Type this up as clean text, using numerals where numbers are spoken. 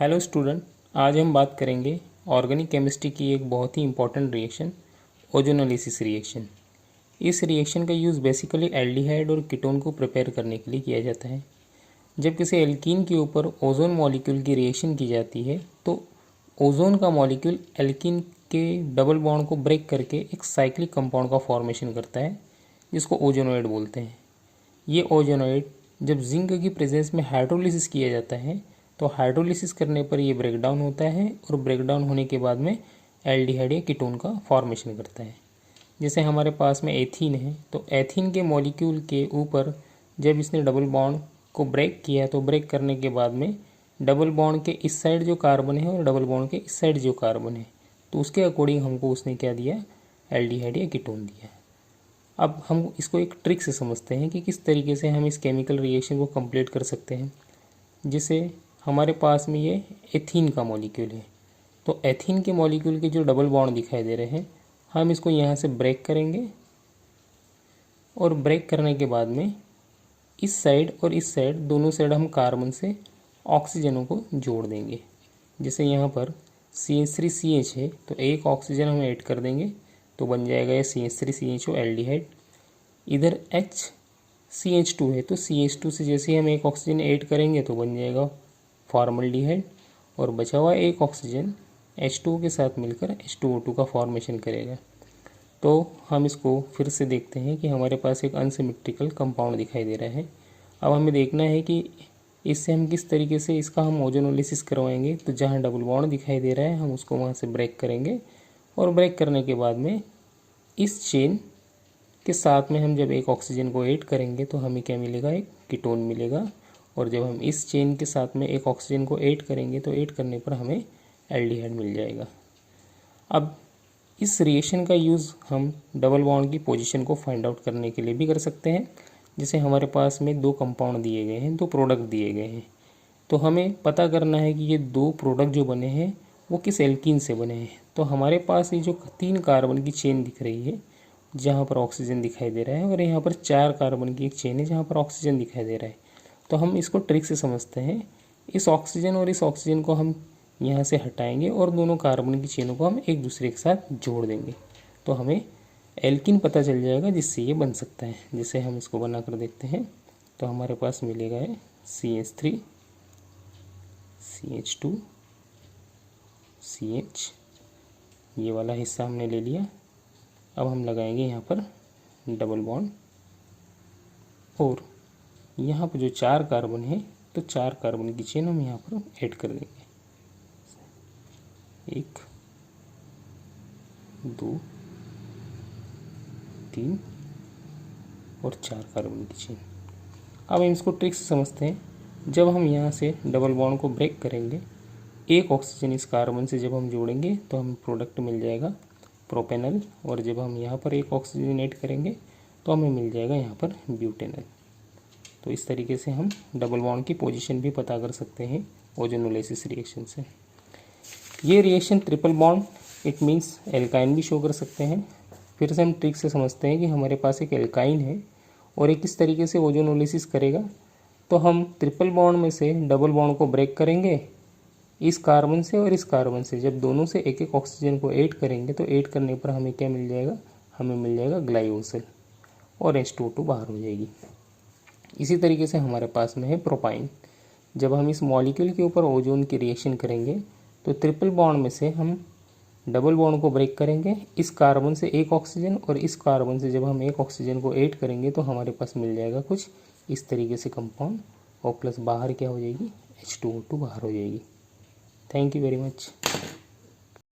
Hello student, आज हम बात करेंगे ऑर्गेनिक केमिस्ट्री की एक बहुत ही इंपॉर्टेंट रिएक्शन ओजोनोलिसिस रिएक्शन। इस रिएक्शन का यूज़ बेसिकली एल्डिहाइड और कीटोन को प्रिपेयर करने के लिए किया जाता है। जब किसी एल्कीन के ऊपर ओजोन मॉलिक्यूल की रिएक्शन की जाती है तो ओजोन का मॉलिक्यूल एल्कीन के डबल बॉन्ड को ब्रेक करके एक साइक्लिक कंपाउंड का फॉर्मेशन करता है जिसको ओजोनोइड बोलते हैं। ये ओजोनोइड जब जिंक की प्रेजेंस में हाइड्रोलिसिस किया जाता है तो हाइड्रोलिसिस करने पर ये ब्रेकडाउन होता है और ब्रेकडाउन होने के बाद में एल्डिहाइड या कीटोन का फॉर्मेशन करता है। जैसे हमारे पास में एथीन है तो एथीन के मॉलिक्यूल के ऊपर जब इसने डबल बॉन्ड को ब्रेक किया तो ब्रेक करने के बाद में डबल बॉन्ड के इस साइड जो कार्बन है और डबल बॉन्ड के इस साइड जो कार्बन है तो उसके अकॉर्डिंग हमको उसने क्या दिया, एल्डिहाइड या कीटोन दिया। अब हम इसको एक ट्रिक से समझते हैं कि किस तरीके से हम इस केमिकल रिएक्शन को कंप्लीट कर सकते हैं। जिसे हमारे पास में ये एथीन का मॉलिक्यूल है तो एथीन के मॉलिक्यूल के जो डबल बॉन्ड दिखाई दे रहे हैं हम इसको यहाँ से ब्रेक करेंगे और ब्रेक करने के बाद में इस साइड और इस साइड दोनों साइड हम कार्बन से ऑक्सीजनों को जोड़ देंगे। जैसे यहाँ पर CH3CH है तो एक ऑक्सीजन हम ऐड कर देंगे तो बन जाएगा ये CH3CHO एल्डिहाइड। इधर HCH2 है तो CH2 से जैसे ही हम एक ऑक्सीजन ऐड करेंगे तो बन जाएगा फॉर्मल्डिहाइड और बचा हुआ एक ऑक्सीजन H2O के साथ मिलकर H2O2 का फॉर्मेशन करेगा। तो हम इसको फिर से देखते हैं कि हमारे पास एक अनसिमेट्रिकल कंपाउंड दिखाई दे रहा है। अब हमें देखना है कि इससे हम किस तरीके से इसका हम ओजोनोलिसिस करवाएंगे। तो जहाँ डबल बॉन्ड दिखाई दे रहा है हम उसको वहाँ से ब्रेक करेंगे और ब्रेक करने के बाद में इस चेन के साथ में हम जब एक ऑक्सीजन को ऐड करेंगे तो हमें क्या मिलेगा, एक कीटोन मिलेगा। और जब हम इस चेन के साथ में एक ऑक्सीजन को ऐड करेंगे तो ऐड करने पर हमें एल्डिहाइड मिल जाएगा। अब इस रिएक्शन का यूज़ हम डबल बॉन्ड की पोजीशन को फाइंड आउट करने के लिए भी कर सकते हैं। जैसे हमारे पास में दो कंपाउंड दिए गए हैं, दो प्रोडक्ट दिए गए हैं तो हमें पता करना है कि ये दो प्रोडक्ट जो बने हैं वो किस एल्कीन से बने हैं। तो हमारे पास ये जो 3 कार्बन की चेन दिख रही है जहाँ पर ऑक्सीजन दिखाई दे रहा है और यहाँ पर 4 कार्बन की एक चेन है जहाँ पर ऑक्सीजन दिखाई दे रहा है। तो हम इसको ट्रिक से समझते हैं। इस ऑक्सीजन और इस ऑक्सीजन को हम यहाँ से हटाएंगे और दोनों कार्बन की चेनों को हम एक दूसरे के साथ जोड़ देंगे तो हमें एल्कीन पता चल जाएगा जिससे ये बन सकता है। जैसे हम इसको बना कर देखते हैं तो हमारे पास मिलेगा है CH3 CH2 CH, ये वाला हिस्सा हमने ले लिया। अब हम लगाएंगे यहाँ पर डबल बॉन्ड और यहाँ पर जो 4 कार्बन है तो 4 कार्बन की चेन हम यहाँ पर ऐड कर देंगे। 1 2 3 और 4 कार्बन की चेन। अब हम इसको ट्रिक से समझते हैं। जब हम यहाँ से डबल बॉन्ड को ब्रेक करेंगे एक ऑक्सीजन इस कार्बन से जब हम जोड़ेंगे तो हमें प्रोडक्ट मिल जाएगा प्रोपेनल और जब हम यहाँ पर एक ऑक्सीजन ऐड करेंगे तो हमें मिल जाएगा यहाँ पर ब्यूटेनल। तो इस तरीके से हम डबल बॉन्ड की पोजीशन भी पता कर सकते हैं ओजोनोलिसिस रिएक्शन से। ये reaction triple bond it means alkyne भी शो कर सकते हैं। फिर से हम ट्रिक से समझते हैं कि हमारे पास एक एल्काइन है और एक किस तरीके से ओजोनोलिसिस करेगा। तो हम ट्रिपल बॉन्ड में से डबल बॉन्ड को ब्रेक करेंगे इस कार्बन से और इस कार्बन से जब दोनों से एक एक ऑक्सीजन को ऐड करेंगे तो ऐड करने पर हमें क्या मिल जाएगा, हमें मिल जाएगा ग्लाइकोसिल और H2O2 बाहर हो जाएगी। इसी तरीके से हमारे पास में है प्रोपाइन। जब हम इस मॉलिक्यूल के ऊपर ओजोन की रिएक्शन करेंगे तो ट्रिपल बॉन्ड में से हम डबल बॉन्ड को ब्रेक करेंगे इस कार्बन से एक ऑक्सीजन और इस कार्बन से जब हम एक ऑक्सीजन को ऐड करेंगे तो हमारे पास मिल जाएगा कुछ इस तरीके से कंपाउंड और प्लस बाहर क्या हो जाएगी, H2O2 बाहर हो जाएगी। Thank you very much.